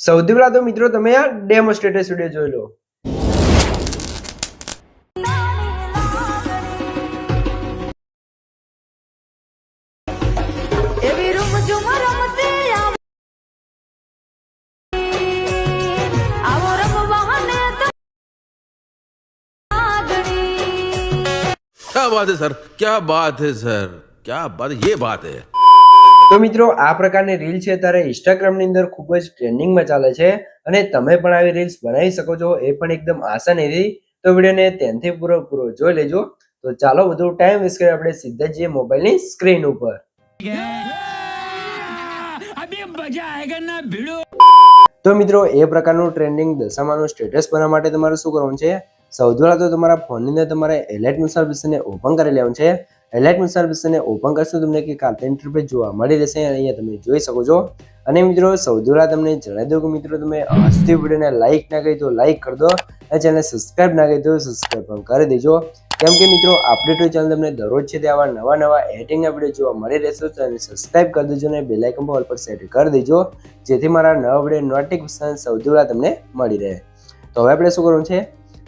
સૌથી પહેલા તો મિત્રો તમે આ ડેમો સ્ટેટસ વિડિયો જોઈ લો। क्या बात है सर, क्या बात है सर, क्या बात है, ये बात है। તો મિત્રો આ પ્રકારની રીલ છે ત્યારે ઇન્સ્ટાગ્રામ ની અંદર ખૂબ જ ટ્રેન્ડિંગ માં ચાલે છે અને તમે પણ આવી રીલ્સ બનાવી શકો છો, એ પણ એકદમ આસાન એવી। તો વિડિયોને ધ્યાનથી પૂરો જોઈ લેજો। તો ચાલો વધુ ટાઈમ વેસ્ટ કરીએ આપણે સીધા જઈએ મોબાઈલની સ્ક્રીન ઉપર। તો મિત્રો એ પ્રકારનું ટ્રેન્ડિંગ દશામાનું સ્ટેટસ બનાવવા માટે તમારે શું કરવાનું છે? સૌથી પહેલા તો તમારા ફોનની અંદર તમારે એલાઇટ સર્વિસને ઓપન કરી લેવાનું છે। એલાઇટ સર્વિસને ઓપન કરશો તમને કે કાર્ટ ઇન્ટરફેસ જોવા મળી રહેશે, અહીંયા તમે જોઈ શકો છો। અને મિત્રો સૌથી પહેલા તમને જણાવી દઉં કે મિત્રો તમે આજથી વિડીયોને લાઈક ના કરી તો લાઈક કરી દો અને ચેનલ સબસ્ક્રાઇબ ના કરી તો સબસ્ક્રાઇબ પણ કરી દેજો, કેમ કે મિત્રો આપણી ચેનલ તમને દરરોજ છે તે આવા નવા એડિટિંગના વિડીયો જોવા મળી રહેશે। તો ચેનલ સબસ્ક્રાઇબ કરી દેજો અને બેલ આઇકન પર ઓલ પર સેટ કરી દેજો, જેથી મારા નવા વિડીયો નોટિફિકેશન સૌથી પહેલા તમને મળી રહે। તો હવે આપણે શું કરવાનું છે?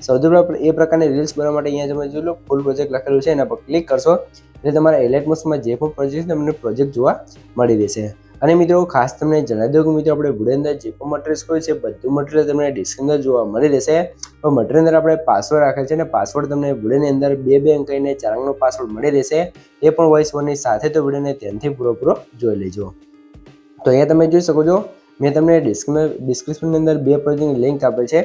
સૌથી પહેલા એ પ્રકારની રીલ્સ બનાવવા માટે અહીંયા તમે જોઈ લો ફૂલ પ્રોજેક્ટ લખેલું છે, એના પર ક્લિક કરશો એટલે તમારા એલાઇટ મોડમાં જે પણ પ્રોજેક્ટ તમને પ્રોજેક્ટ જોવા મળી રહેશે। અને મિત્રો ખાસ તમને જણાવી દઉં કે મિત્રો આપણે વિડીયો અંદર જે પણ મટીરિયલ્સ હોય છે બધું મટીરિયલ તમને ડિસ્ક્રિપ્શન અંદર જોવા મળી રહેશે। તો મટીરિયલ અંદર આપણે પાસવર્ડ રાખેલ છે અને પાસવર્ડ તમને વિડીયોની અંદર 2 અંક કહીને 4 અંકનો પાસવર્ડ મળી રહેશે, એ પણ વોઇસ ઓવરની સાથે। તો વિડીયોને ધ્યાનથી પૂરો જોઈ લેજો। તો અહીંયા તમે જોઈ શકો છો મેં તમને ડિસ્ક્રિપ્શનની અંદર 2 પ્રોજેક્ટની લિંક આપેલ છે।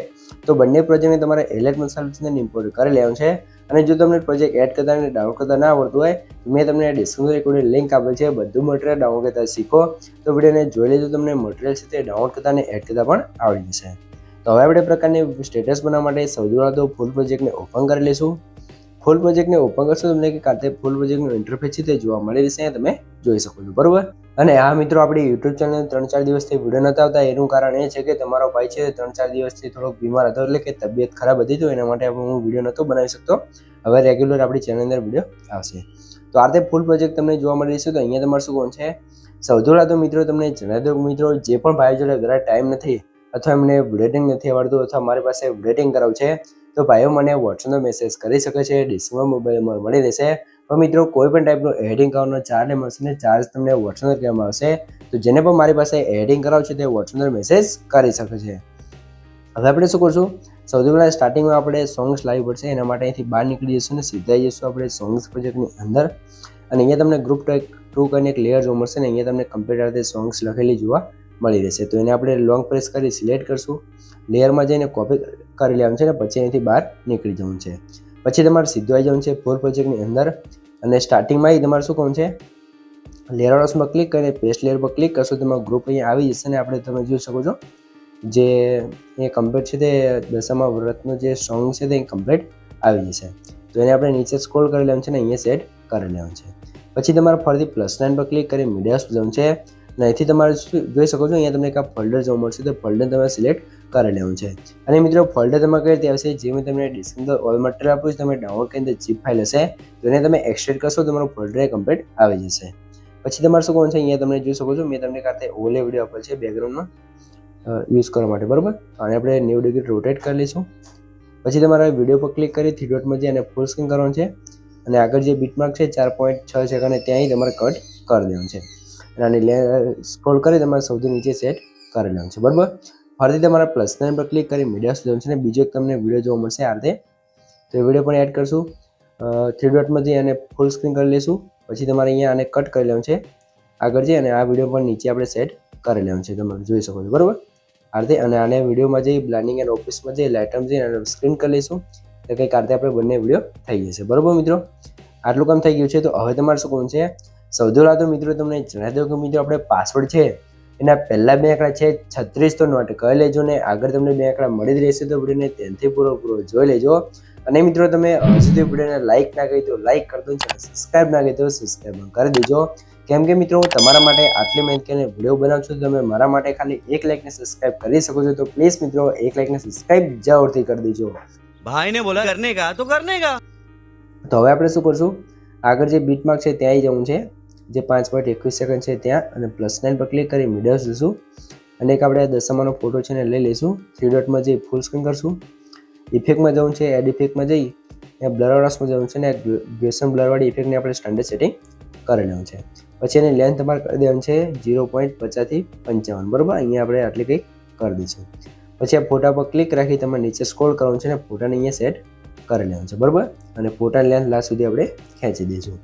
તો બંને પ્રોજેક્ટને તમારે એલાઇટ સર્વિસને ઇમ્પોર્ટ કરી લેવાનું છે। અને જો તમને પ્રોજેક્ટ એડ કરતા અને ડાઉનલોડ કરતા ના આવડતું હોય તો મેં તમને ડિસ્ક્રિપ્શનમાં લિંક આપેલ છે, બધું મટીરિયલ ડાઉનલોડ કરતા શીખો। તો વિડીયોને જોઈ લેજો, તમને મટીરિયલ છે તે ડાઉનલોડ કરતા અને એડ કરતા પણ આવડી જશે। તો હવે આપણે પ્રકારની સ્ટેટસ બનાવવા માટે સૌથી પહેલા તો ફૂલ પ્રોજેક્ટને ઓપન કરી લઈશું। ફૂલ પ્રોજેક્ટને ઓપન કરશો તમને કે કાતે ફૂલ પ્રોજેક્ટનું ઇન્ટરફેસ છે તે જોવા મળી રહેશે, તમે જોઈ શકો છો, બરોબર। અને આ મિત્રો આપણી યુટ્યુબ ચેનલ 3-4 દિવસથી વિડીયો નતા આવતા, એનું કારણ એ છે કે તમારો ભાઈ છે 3-4 દિવસથી થોડોક બીમાર હતો, એટલે કે તબિયત ખરાબ હતી, તો એના માટે હું વિડીયો નહોતો બનાવી શકતો। હવે રેગ્યુલર આપણી ચેનલ અંદર વિડીયો આવશે। તો આ રીતે ફૂલ પ્રોજેક્ટ તમને જોવા મળી રહેશે। તો અહીંયા તમારે શું કરવાનું છે? સૌથી પહેલા તો મિત્રો તમને જણાવી દઉં મિત્રો જે પણ ભાઈ જોડે ઘરે ટાઈમ નથી અથવા એમને એડિટિંગ નથી આવડતું અથવા મારી પાસે એડિટિંગ કરાવવું છે તો ભાઈઓ મને વોટ્સએપમાં મેસેજ કરી શકે છે, ડિસ્ક્રિપ્શનમાં મોબાઈલમાં મળી રહેશે। તો મિત્રો કોઈ પણ ટાઈપનું એડિટિંગ કરવાનો ચાર્જ મળશે ને, ચાર્જ તમને વોટ્સએપ કહેવામાં આવશે। તો જેને પણ મારી પાસે એડિટિંગ કરાવવું છે તે વોટ્સએપ મેસેજ કરી શકે છે। હવે આપણે શું કરશું? સૌથી પહેલાં સ્ટાર્ટિંગમાં આપણે સોંગ્સ લાવવી પડશે, એના માટે અહીંથી બહાર નીકળી જઈશું ને સીધા જઈશું આપણે સોંગ્સ પ્રોજેક્ટની અંદર। અને અહીંયા તમને ગ્રુપ ટુ કરીને એક લેયર જોવા મળશે ને અહીંયા તમને કમ્પ્લીટ આ રીતે સોંગ્સ લખેલી જોવા મળી રહેશે। તો એને આપણે લોંગ પ્રેસ કરી સિલેક્ટ કરશું, લેયરમાં જઈને કોપી કરી લેવાનું છે ને પછી અહીંથી બહાર નીકળી જવાનું છે। પછી તમારે સીધું આવી જવાનું છે ફૂલ પ્રોજેક્ટની અંદર અને સ્ટાર્ટિંગમાં તમારે શું કરવાનું છે? લેયર ઓપ્શનમાં ક્લિક કરીને પેસ્ટ લેયર પર ક્લિક કરશો તમારો ગ્રુપ અહીંયા આવી જશે ને આપણે તમે જોઈ શકો છો જે એ કમ્પ્લીટ છે તે દશામા વ્રતનું જે સોંગ છે તે કમ્પ્લીટ આવી જશે। તો એને આપણે નીચે સ્ક્રોલ કરી લેવાનું છે ને અહીંયા સેટ કરી લેવાનું છે। પછી તમારે ફરીથી +9 પર ક્લિક કરી મીડિયા જવાનું છે અને અહીંથી તમારે જોઈ શકો છો અહીંયા તમને એક ફોલ્ડર જોવા મળશે, તો ફોલ્ડર તમારે સિલેક્ટ કરી લેવાનું છે। અને મિત્રો ફોલ્ડર તમારે કઈ રીતે આવશે? જે મેં તમને ડિસ્ક્રિપ્શન ઓલ મટીરિયલ આપ્યું છે તમે ડાઉનલોડ કરીને zip ફાઇલ હશે તો એને તમે એક્સટ્રેક્ટ કરશો તમારું ફોલ્ડર કમ્પ્લીટ આવી જશે। પછી તમારે શું કરવાનું છે? અહીંયા તમે જોઈ શકો છો મેં તમને કાતે ઓલે વિડીયો આપેલ છે બેકગ્રાઉન્ડમાં યુઝ કરવા માટે, બરોબર। અને આપણે 90 ડિગ્રી રોટેટ કરી લઈશું। પછી તમારે વિડીયો પર ક્લિક કરી 3 ડોટમાં જઈ અને ફૂલ સ્ક્રીન કરવાનું છે અને આગળ જે બીટમાર્ક છે 4.6 સેકન્ડ ત્યાંથી તમારે કટ કરી દેવાનું છે અને સ્ક્રોલ કરી તમારે સૌથી નીચે સેટ કરી લેવાનું છે, બરાબર। ફરીથી તમારે +9 પર ક્લિક કરી મીડિયા જવાનું છે ને બીજો એક તમને વિડીયો જોવા મળશે આ રીતે, તો એ વિડીયો પણ એડ કરશું। 3 ડોટમાં જઈ અને ફૂલ સ્ક્રીન કરી લઈશું। પછી તમારે અહીંયા આને કટ કરી લેવાનું છે આગળ જઈ અને આ વિડીયો પણ નીચે આપણે સેટ કરી લેવાનું છે, તમે જોઈ શકો છો, બરાબર આ રીતે। અને આને વિડીયોમાં જઈ બ્લેન્ડિંગ એન્ડ ઓફિસમાં જઈ લાઇટમાં જઈ અને સ્ક્રીન કરી લઈશું તો કંઈક આ રીતે આપણે બંને વિડીયો થઈ જશે, બરાબર મિત્રો। આટલું કામ થઈ ગયું છે। તો હવે તમારે શું કરવાનું છે? સૌથી પહેલાં તો મિત્રો તમને જણાવી દઉં કે મિત્રો આપણે પાસવર્ડ છે એના પહેલા 2 આંકડા છે 36 તો નોટ કરી લેજો ને આગળ તમને 2 આંકડા મળી જ રહેશે। તો વિડીયોને ધ્યાનથી પૂરો જોઈ લેજો। અને મિત્રો તમે હજુ સુધી વિડીયોને લાઇક ના કરી તો લાઇક કરી દો, સબસ્ક્રાઇબ ના કરી તો સબસ્ક્રાઇબ કરી દેજો, કેમ કે મિત્રો હું તમારા માટે આટલી મહેનત કરીને વિડીયો બનાવું છું, તમે મારા માટે ખાલી 1 લાઇક ને સબસ્ક્રાઇબ કરી શકો છો। તો પ્લીઝ મિત્રો 1 લાઇક ને સબસ્ક્રાઇબ જરૂરથી કરી દેજો। भाई ने बोला करने का तो करने का। તો હવે આપણે શું કરશું? આગળ જે બીટમાર્ક છે ત્યાં આવી જવું છે, જે 5.21 સેકન્ડ છે ત્યાં, અને +9 પર ક્લિક કરી મીડિયા જશું અને એક આપણે દશામાનો ફોટો છે ને લઈ લઈશું. 3 ડોટમાં જઈ ફૂલ સ્ક્રીન કરશું. ઇફેક્ટમાં જવું છે, એડ ઇફેક્ટમાં જઈ ત્યાં બ્લરવાળામાં જવું છે ને ગ્રેસન બ્લરવાળી ઇફેક્ટને આપણે સ્ટાન્ડર્ડ સેટિંગ કરી લેવું છે. પછી એની લેન્થ તમારે કરી દેવાની છે 0.50 થી 55, બરાબર. અહીંયા આપણે આટલી કંઈક કરી દઈશું. પછી આ ફોટા પર ક્લિક રાખી તમારે નીચે સ્ક્રોલ કરવાનું છે ને ફોટાને અહીંયા સેટ કરી લેવાનું છે, બરાબર. અને ફોટાની લેન્થ લાસ્ટ સુધી આપણે ખેંચી દઈશું.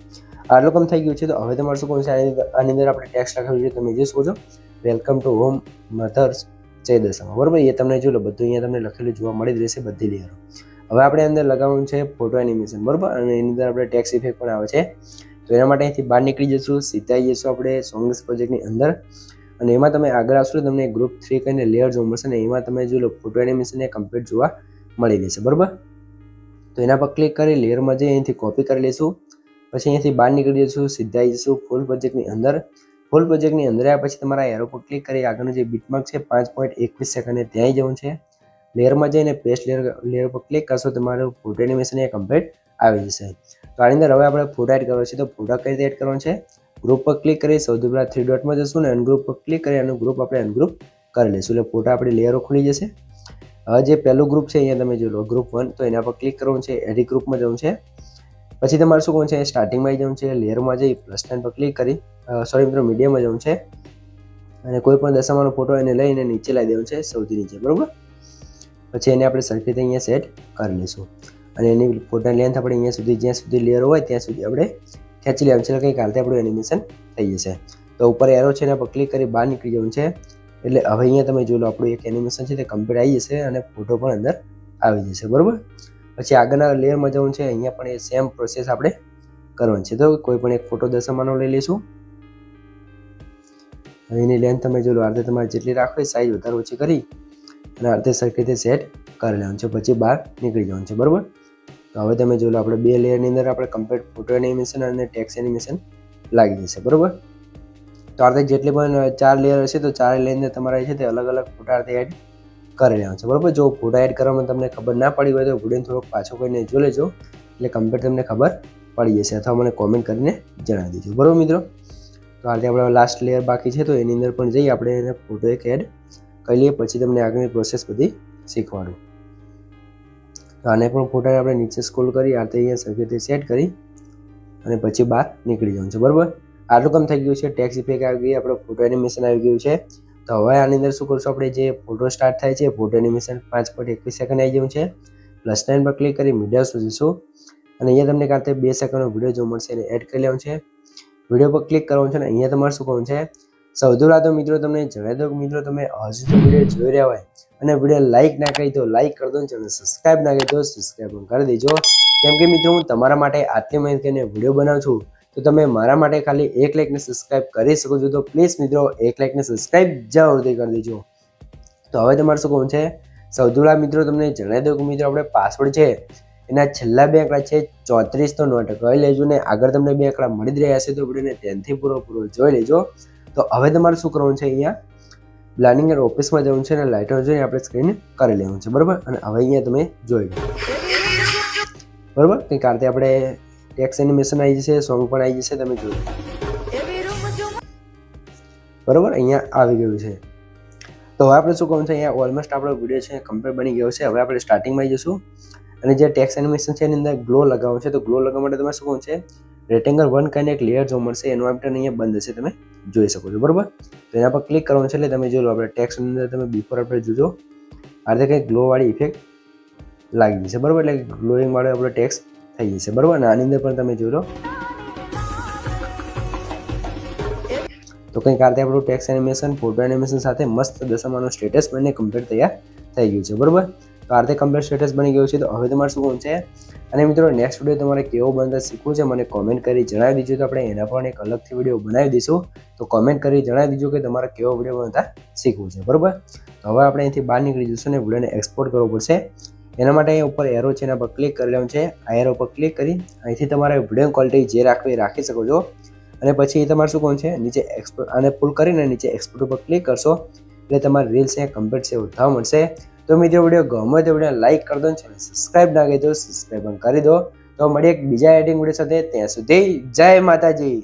આટલું કામ થઈ ગયું છે. તો હવે તમારે શું કરવું છે, આની અંદર આપણે ટેક્સ્ટ લખાવ્યું છે, તમે જોઈ શકો છો, વેલકમ ટુ હોમ મધર્સ જય દશામાં, બરાબર. એ તમને જોઈ લો, બધું અહીંયા તમને લખેલું જોવા મળી જ રહેશે, બધી લેયરો. હવે આપણે અંદર લગાવવાનું છે ફોટો એનિમેશન, બરાબર. અને એની અંદર આપણે ટેક્સ્ટ ઇફેક્ટ પણ આવે છે. તો એના માટે અહીંથી બહાર નીકળી જઈશું, સીધા જઈશું આપણે સોંગ્સ પ્રોજેક્ટની અંદર. અને એમાં તમે આગળ આવશો તો તમને ગ્રુપ 3 કહીને લેયર જોવા મળશે ને એમાં તમે જોઈ લો ફોટો એનિમેશન એ કમ્પ્લીટ જોવા મળી રહેશે, બરાબર. તો એના પર ક્લિક કરી લેયરમાં જઈ અહીંથી કોપી કરી લઈશું. પછી અહીંયાથી બહાર નીકળી જઈશું, સીધા જઈશું ફૂલ પ્રોજેક્ટની અંદર. ફૂલ પ્રોજેક્ટની અંદર આવ્યા પછી તમારા એરો પર ક્લિક કરી આગળનું જે બીટમાર્ક છે 5.21 સેકન્ડે ત્યાં જવું છે. લેયરમાં જઈને પેસ્ટ લેયર પર ક્લિક કરશો તમારું ફોટો એનિમેશન એ કમ્પ્લીટ આવી જશે. તો આની અંદર હવે આપણે ફોટા એડ કરવો છે. તો ફોટા કઈ રીતે એડ કરવાનો છે, ગ્રુપ પર ક્લિક કરી સૌથી પહેલાં 3 ડોટમાં જશું ને અનગ્રુપ પર ક્લિક કરી અને ગ્રુપ આપણે અનગ્રુપ કરી લઈશું. એટલે ફોટા આપણી લેયરો ખુલી જશે. હવે જે પહેલું ગ્રુપ છે અહીંયા તમે જોઈ લો ગ્રુપ 1, તો એના પર ક્લિક કરવાનું છે, એડિટ ગ્રુપમાં જવું છે. પછી તમારે શું કરવાનું છે, સ્ટાર્ટિંગમાં જવું છે, લેયરમાં જઈ +9 પર ક્લિક કરી મીડિયમમાં જવું છે. અને કોઈ પણ દશામાનો ફોટો એને લઈને નીચે લાવી દેવાનું છે, સૌથી નીચે, બરાબર. પછી એને આપણે સરખી રીતે અહીંયા સેટ કરી લઈશું. અને એની ફોટાની લેન્થ આપણે અહીંયા સુધી જ્યાં સુધી લેયર હોય ત્યાં સુધી આપણે ખેંચી લેવાનું છે. એટલે કંઈક હાલતે આપણું એનિમેશન થઈ જશે. તો ઉપર એરો છે એના પર ક્લિક કરી બહાર નીકળી જવું છે. એટલે હવે અહીંયા તમે જોઈ લો આપણું એક એનિમેશન છે તે કમ્પ્લીટ આવી જશે અને ફોટો પણ અંદર આવી જશે, બરાબર. પછી આગળના લેયરમાં જવું છે. અહીંયા પણ એ સેમ પ્રોસેસ આપણે કરવાની છે. તો કોઈ પણ એક ફોટો દશામાનો લઈ લઈશું. હવે એની લેન્થ તમે જોઈ લો આ રીતે તમારે જેટલી રાખવી સાઈઝ વધારે ઓછી કરી અને આ રીતે સરખી રીતે સેટ કરી લેવાનું છે. પછી બહાર નીકળી જવાનું છે, બરાબર. તો હવે તમે જોઈ લો આપણે 2 લેયરની અંદર આપણે કમ્પ્લીટ ફોટો એનિમેશન અને ટેક્સ્ટ એનિમેશન લાગી જશે, બરાબર. તો આ રીતે જેટલી પણ 4 લેયર હશે તો 4 લેયરની અંદર તમારે છે તે અલગ અલગ ફોટા રીતે એડ કરી લેવાનું છે, બરાબર. જો ફોટા એડ કરવામાં તમને ખબર ના પડી હોય તો વિડીયો થોડોક પાછો કરીને જોઈ લેજો, એટલે કમ્પ્લીટ તમને ખબર પડી જશે. અથવા મને કોમેન્ટ કરીને જણાવી દેજો, બરાબર મિત્રો. તો આ રીતે આપણે લાસ્ટ લેયર બાકી છે તો એની અંદર પણ જઈ આપણે એને ફોટો એક એડ કરી લઈએ. પછી તમને આગળની પ્રોસેસ બધી શીખવાડું. તો આને પણ ફોટાને આપણે નીચે સ્ક્રોલ કરી આ રીતે અહીંયા સરખી રીતે સેટ કરી અને પછી બહાર નીકળી જવાનું છે, બરાબર. આટલું કામ થઈ ગયું છે. ટેક્સ્ટ ઇફેક્ટ આવી ગઈ, આપણો ફોટો એનિમેશન આવી ગયું છે. તો હવે આની અંદર શું કરશું, આપણે જે ફોટો સ્ટાર્ટ થાય છે ફોટો એનિમેશન 5.21 સેકન્ડ આવી જવું છે. +9 પર ક્લિક કરી મીડિયા સુધી જઈશું અને અહીંયા તમને કાંતે 2 સેકન્ડનો વિડીયો જોવા મળશે એને એડ કરી લેવાનું છે. વિડીયો પર ક્લિક કરવાનું છે અને અહીંયા તમારે શું કરવાનું છે, સૌથી પહેલાં તો મિત્રો તમને જણાવી દો કે મિત્રો તમે હજુ તો વિડીયો જોઈ રહ્યા હોય અને વિડીયો લાઇક ના કરી તો લાઇક કરી દો અને સબસ્ક્રાઈબ ના કરી તો સબસ્ક્રાઈબ પણ કરી દેજો. કેમ કે મિત્રો હું તમારા માટે આટલી મહેનત કરીને વિડીયો બનાવું છું તો તમે મારા માટે ખાલી 1 લાઇકને સબસ્ક્રાઈબ કરી શકો છો. તો પ્લીઝ મિત્રો 1 લાઇકને સબસ્ક્રાઈબ જરૂરથી કરી દેજો. તો હવે તમારે શું કરવાનું છે, સૌથી પહેલાં મિત્રો તમને જણાવી દો કે મિત્રો આપણે પાસવર્ડ છે એના છેલ્લા 2 આંકડા છે 34 તો નોટ કરી લેજો ને આગળ તમને 2 આંકડા મળી જ રહ્યા હશે તો વિડીયોને ધ્યાનથી પૂરો જોઈ લેજો. તો હવે તમારે શું કરવાનું છે, અહીંયા બ્લાઇન્ડિંગ એન્ડ ઓફિસમાં જવાનું છે અને લાઇટો જોઈને આપણે સ્ક્રીન કરી લેવાનું છે, બરાબર. અને હવે અહીંયા તમે જોઈ લો, બરાબર. કંઈક આ રીતે આપણે ટેક્સ્ટ એનિમેશન આવી જશે, સોંગ પણ આવી જશે, તમે જોઈ લો, બરાબર. અહીંયા આવી ગયું છે. તો હવે આપણે શું કરવાનું છે, અહીંયા ઓલમોસ્ટ આપણો વિડીયો છે કમ્પ્લીટ બની ગયો છે. હવે આપણે સ્ટાર્ટિંગમાં આવી જઈશું અને જે ટેક્સ્ટ એનિમેશન છે એની અંદર ગ્લો લગાવવાનું છે. તો ગ્લો લગાવવા માટે તમારે શું કરવાનું છે, રેક્ટેંગલ 1 કહીને એક લેયર જોવા મળશે, એનું બટન અહીંયા બંધ હશે, તમે જોઈ શકો છો, બરાબર. તો એના પર ક્લિક કરવાનું છે એટલે તમે જોઈ લો આપણે ટેક્સ્ટની અંદર તમે બિફોર આપણે જોજો આ રીતે કંઈક ગ્લોવાળી ઇફેક્ટ લાગી જશે, બરાબર. એટલે ગ્લોઈંગ વાળો આપણો ટેક્સ્ટ થઈ જશે, બરાબર. અને આની અંદર પણ તમે જોઈ લો તો કંઈક આ રીતે આપણું ટેક્સ્ટ એનિમેશન ફોટો એનિમેશન સાથે મસ્ત દશામાનો સ્ટેટસ બનીને કમ્પ્લીટ તૈયાર થઈ ગયું છે, બરાબર. તો આ રીતે કમ્પ્લીટ સ્ટેટસ બની ગયું છે. તો હવે તમારે શું કરવું છે, અને મિત્રો નેક્સ્ટ વિડીયો તમારે કેવો બનતા શીખવું છે મને કોમેન્ટ કરી જણાવી દીજો. તો આપણે એના પણ એક અલગથી વિડીયો બનાવી દઈશું. તો કોમેન્ટ કરી જણાવી દીજો કે તમારે કેવો વિડીયો બનતા શીખવું છે, બરાબર. તો હવે આપણે અહીંથી બહાર નીકળી જઈશું અને વિડીયોને એક્સપોર્ટ કરવો પડશે. એના માટે અહીંયા ઉપર એરો છે એના પર ક્લિક કરી લેવાનું છે. આ એરો પર ક્લિક કરી અહીંથી તમારે વિડીયો ક્વોલિટી જે રાખવી એ રાખી શકો છો. અને પછી તમારે શું કરવાનું છે, નીચે એક્સપોર્ટ આને પુલ કરીને નીચે એક્સપોર્ટ ઉપર ક્લિક કરશો એટલે તમારી રીલ્સ અહીંયા કમ્પ્લીટ સેવ થવા મળશે. તો મિત્રો વિડીયો ગમે તો વિડીયો લાઇક કરી દો અને સબસ્ક્રાઈબ ના કરી દો સબસ્ક્રાઈબ કરી દો. તો મળીએ એક બીજા એડિટિંગ વિડીયો સાથે. ત્યાં સુધી જય માતાજી.